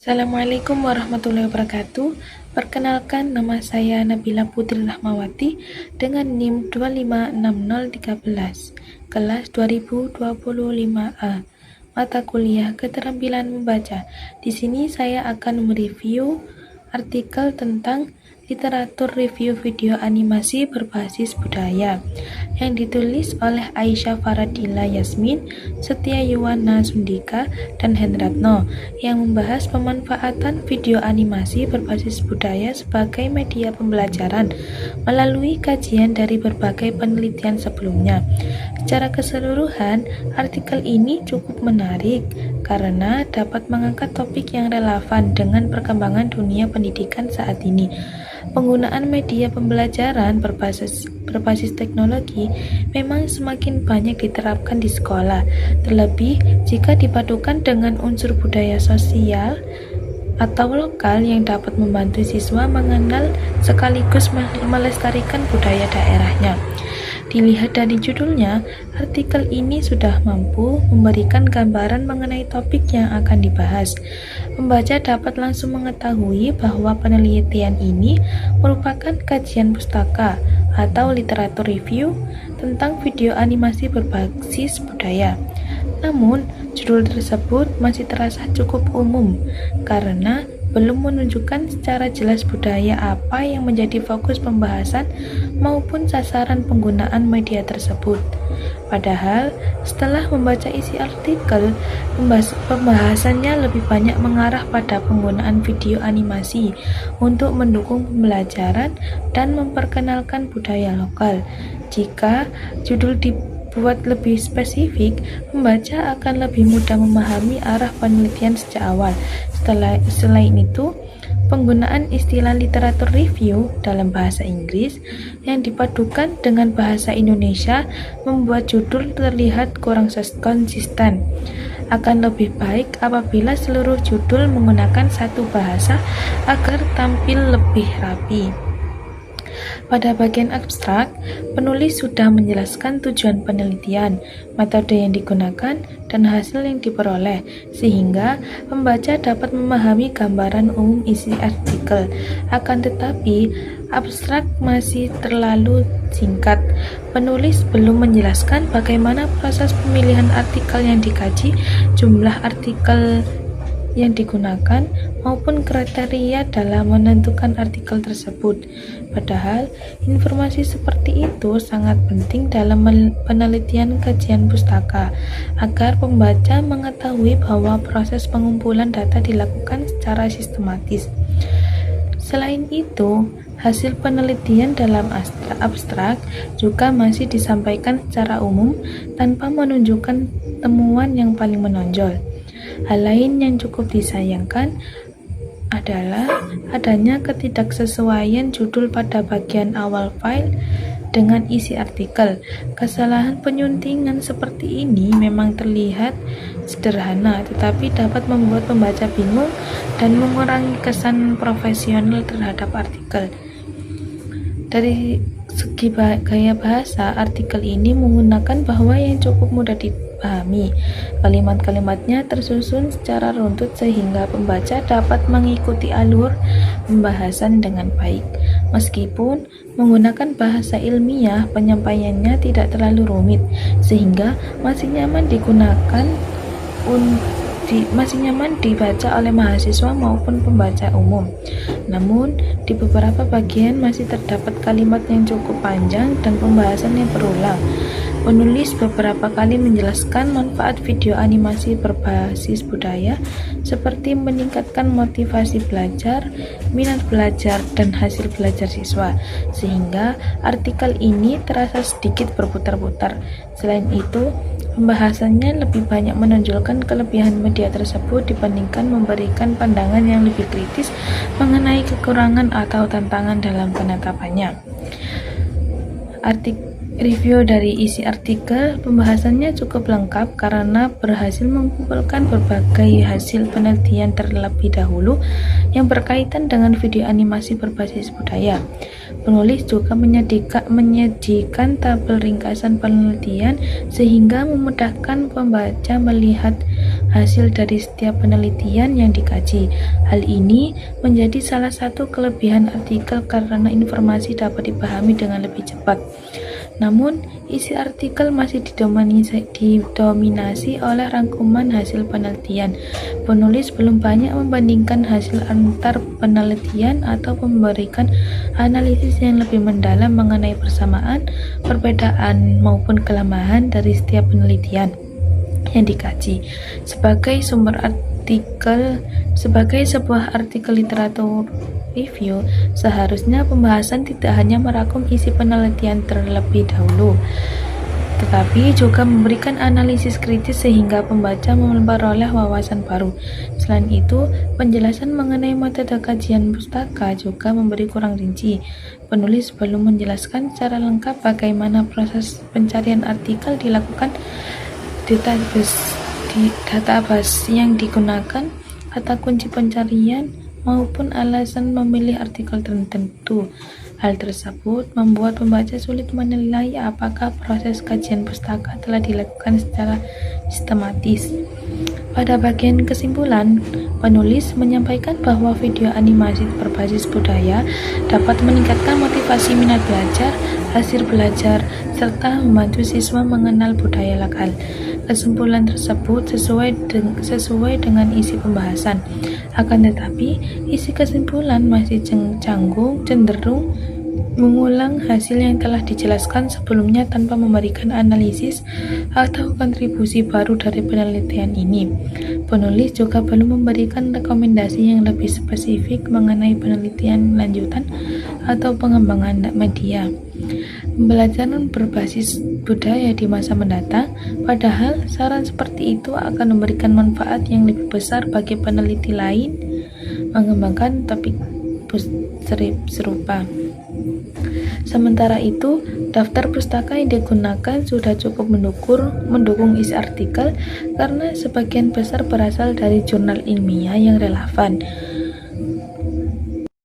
Assalamualaikum warahmatullahi wabarakatuh. Perkenalkan, nama saya Nabila Putri Rahmawati dengan NIM 256013, kelas 2025A. Mata kuliah Keterampilan Membaca. Di sini saya akan mereview artikel tentang literatur review video animasi berbasis budaya yang ditulis oleh Aisyah Faradila Yasmin, Setia Yuwana Sundika, dan Hendratno, yang membahas pemanfaatan video animasi berbasis budaya sebagai media pembelajaran melalui kajian dari berbagai penelitian sebelumnya. Secara keseluruhan, artikel ini cukup menarik karena dapat mengangkat topik yang relevan dengan perkembangan dunia pendidikan saat ini. Penggunaan media pembelajaran berbasis teknologi memang semakin banyak diterapkan di sekolah, terlebih jika dipadukan dengan unsur budaya sosial atau lokal yang dapat membantu siswa mengenal sekaligus melestarikan budaya daerahnya. Dilihat dari judulnya, artikel ini sudah mampu memberikan gambaran mengenai topik yang akan dibahas. Pembaca dapat langsung mengetahui bahwa penelitian ini merupakan kajian pustaka atau literatur review tentang video animasi berbasis budaya. Namun, judul tersebut masih terasa cukup umum karena belum menunjukkan secara jelas budaya apa yang menjadi fokus pembahasan maupun sasaran penggunaan media tersebut. Padahal, setelah membaca isi artikel, pembahasannya lebih banyak mengarah pada penggunaan video animasi untuk mendukung pembelajaran dan memperkenalkan budaya lokal. Jika judul dibuat lebih spesifik, pembaca akan lebih mudah memahami arah penelitian sejak awal. Selain itu, penggunaan istilah literatur review dalam bahasa Inggris yang dipadukan dengan bahasa Indonesia membuat judul terlihat kurang konsisten. Akan lebih baik apabila seluruh judul menggunakan satu bahasa agar tampil lebih rapi. Pada bagian abstrak, penulis sudah menjelaskan tujuan penelitian, metode yang digunakan, dan hasil yang diperoleh, sehingga pembaca dapat memahami gambaran umum isi artikel. Akan tetapi, abstrak masih terlalu singkat. Penulis belum menjelaskan bagaimana proses pemilihan artikel yang dikaji, jumlah artikel yang digunakan, maupun kriteria dalam menentukan artikel tersebut. Padahal, informasi seperti itu sangat penting dalam penelitian kajian pustaka, agar pembaca mengetahui bahwa proses pengumpulan data dilakukan secara sistematis. Selain itu, hasil penelitian dalam abstrak juga masih disampaikan secara umum tanpa menunjukkan temuan yang paling menonjol. Hal lain yang cukup disayangkan adalah adanya ketidaksesuaian judul pada bagian awal file dengan isi artikel. Kesalahan penyuntingan seperti ini memang terlihat sederhana, tetapi dapat membuat pembaca bingung dan mengurangi kesan profesional terhadap artikel. Dari segi gaya bahasa, artikel ini menggunakan bahasa yang cukup mudah dipahami. Kalimat-kalimatnya tersusun secara runtut sehingga pembaca dapat mengikuti alur pembahasan dengan baik. Meskipun menggunakan bahasa ilmiah, penyampaiannya tidak terlalu rumit, sehingga masih nyaman dibaca oleh mahasiswa maupun pembaca umum. Namun, di beberapa bagian masih terdapat kalimat yang cukup panjang dan pembahasan yang berulang. Penulis beberapa kali menjelaskan manfaat video animasi berbasis budaya seperti meningkatkan motivasi belajar, minat belajar, dan hasil belajar siswa, sehingga artikel ini terasa sedikit berputar-putar. Selain itu, pembahasannya lebih banyak menonjolkan kelebihan media tersebut dibandingkan memberikan pandangan yang lebih kritis mengenai kekurangan atau tantangan dalam penetapannya. Review dari isi artikel, pembahasannya cukup lengkap karena berhasil mengumpulkan berbagai hasil penelitian terlebih dahulu yang berkaitan dengan video animasi berbasis budaya. Penulis juga menyajikan tabel ringkasan penelitian sehingga memudahkan pembaca melihat hasil dari setiap penelitian yang dikaji. Hal ini menjadi salah satu kelebihan artikel karena informasi dapat dipahami dengan lebih cepat. Namun, isi artikel masih didominasi oleh rangkuman hasil penelitian. Penulis belum banyak membandingkan hasil antar penelitian atau memberikan analisis yang lebih mendalam mengenai persamaan, perbedaan, maupun kelemahan dari setiap penelitian yang dikaji. Sebagai sebuah artikel literatur review, seharusnya pembahasan tidak hanya merangkum isi penelitian terlebih dahulu, tetapi juga memberikan analisis kritis sehingga pembaca memperoleh wawasan baru. Selain itu, penjelasan mengenai metode kajian pustaka juga memberi kurang rinci. Penulis belum menjelaskan secara lengkap bagaimana proses pencarian artikel dilakukan, database yang digunakan, kata kunci pencarian, maupun alasan memilih artikel tertentu. Hal tersebut membuat pembaca sulit menilai apakah proses kajian pustaka telah dilakukan secara sistematis. Pada bagian kesimpulan, penulis menyampaikan bahwa video animasi berbasis budaya dapat meningkatkan motivasi minat belajar, hasil belajar, serta membantu siswa mengenal budaya lokal. Kesimpulan tersebut sesuai dengan isi pembahasan. Akan tetapi, isi kesimpulan masih cenderung mengulang hasil yang telah dijelaskan sebelumnya tanpa memberikan analisis atau kontribusi baru dari penelitian ini. Penulis juga belum memberikan rekomendasi yang lebih spesifik mengenai penelitian lanjutan atau pengembangan media pembelajaran berbasis budaya di masa mendatang, padahal saran seperti itu akan memberikan manfaat yang lebih besar bagi peneliti lain mengembangkan topik serupa. Sementara itu, daftar pustaka yang digunakan sudah cukup mendukung isi artikel karena sebagian besar berasal dari jurnal ilmiah yang relevan.